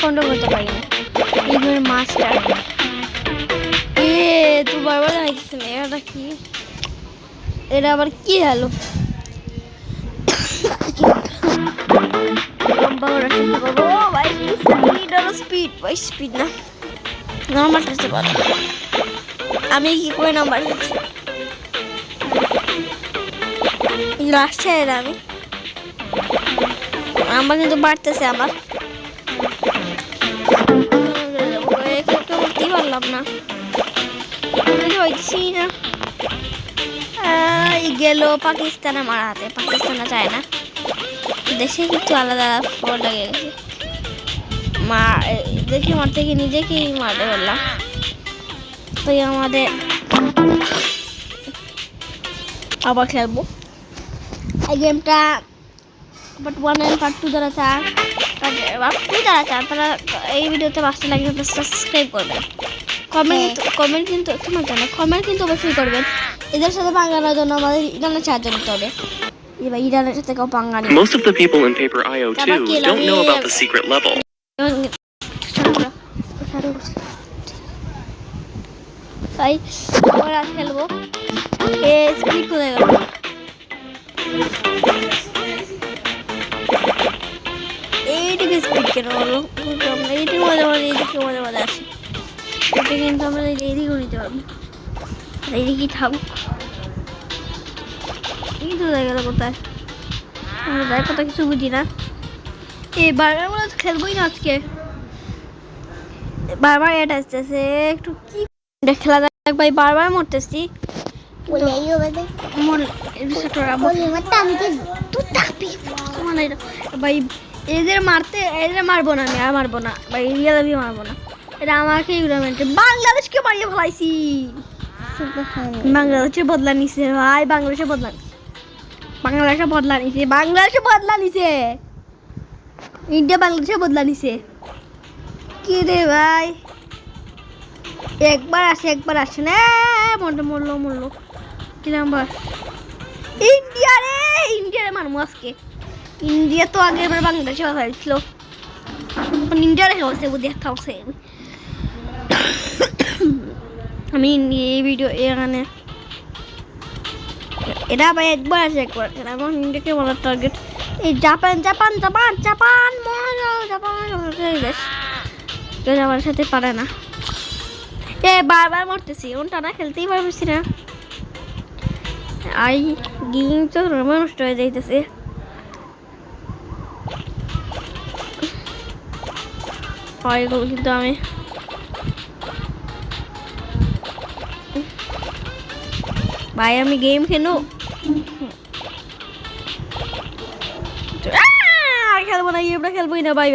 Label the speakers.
Speaker 1: Control করতে পারি না। এই গেমের মাস্টার তুই বারবার হাইতেছে না, এটা কি? এটা আবার কি হলো? লম্বা করে চেষ্টা করবো। ও ভাই স্পিড আর স্পিড, ভাই স্পিড না, নর্মাল চেষ্টা করবো। আমি কি করে নাম্বার লাস্টে এর আমি আমার কিন্তু বাড়তেছে আমার করতেই পারলাম না, হইছি না। গেল পাকিস্তান আমার হাতে, পাকিস্তানে চায় না, দেশে কিছু আলাদা ফল লাগে গেছে। দেখি মারতে গিয়ে নিজেকেই মারতে পারলাম। তাই আমাদের আবার খেলবো এই গেমটা। পার্ট 1 এন্ড পার্ট 2 যারা চান, তারা এই ভিডিওতে 5টা লাইক দিয়ে সাবস্ক্রাইব করবেন। কমেন্ট কিন্তু তোমার জন্য কমেন্ট কিন্তু অবশ্যই করবেন। এদের সাথে পাঙ্গানোর জন্য আমাদের ইরানের সাহায্য নিতে হবে। এবার ইরানের সাথে কেউ পাঙ্গা নেই।
Speaker 2: Most of the people in Paper IO 2 don't know about the secret level.
Speaker 1: তাই ওরা খেলবো। স্পিড কোথায় গেল? এইদিকে স্পিড কেন হলো? এইদিকে মজা মজা, এইদিকে মজা মজা আছে। এটা কিন্তু আমরা এইদিকেও নিতে পারবো। এইদিকে থাকুক। এই তো জায়গা কোথায়? আমরা যাই কথা কিছু বুঝি না। বারবার আমরা খেলবোই না আজকে। বারবার এটা আসতেছে একটু কি খেলা দেখ ভাই, বারবার মরতেছি। ভাই এদের মারবো না, আমি আর মারবো না ভাই, রিয়াল মারবো না। এটা আমাকে বাংলাদেশকে মারিয়ে ফেলাইছি। বাংলাদেশের বদলা নিছে ভাই, বাংলাদেশে বদলা নিছে। ইন্ডিয়া বাংলাদেশে বদলা নিছে। কি রে ভাই, একবার আসে না, মরলো কি নাম্বার? ইন্ডিয়ারে মারমু আজকে। ইন্ডিয়া তো আগে এবার বাংলাদেশে হয়েছিল, ইন্ডিয়ারে হয়েছে বুঝি একটা হচ্ছে। আমি এই ভিডিও এখানে এটা ভাই একবার এখন ইন্ডিয়াকে বলার টার্গেট এই জাপান আমার সাথে পারে না। বারবার মরতেছি, ওনটা না খেলতেই পারছি না। গেম তো নষ্ট হয়ে যাইতেছে। কিন্তু আমি ভাই আমি গেম খেলো খেলবো না, গেমটা খেলবোই না ভাই।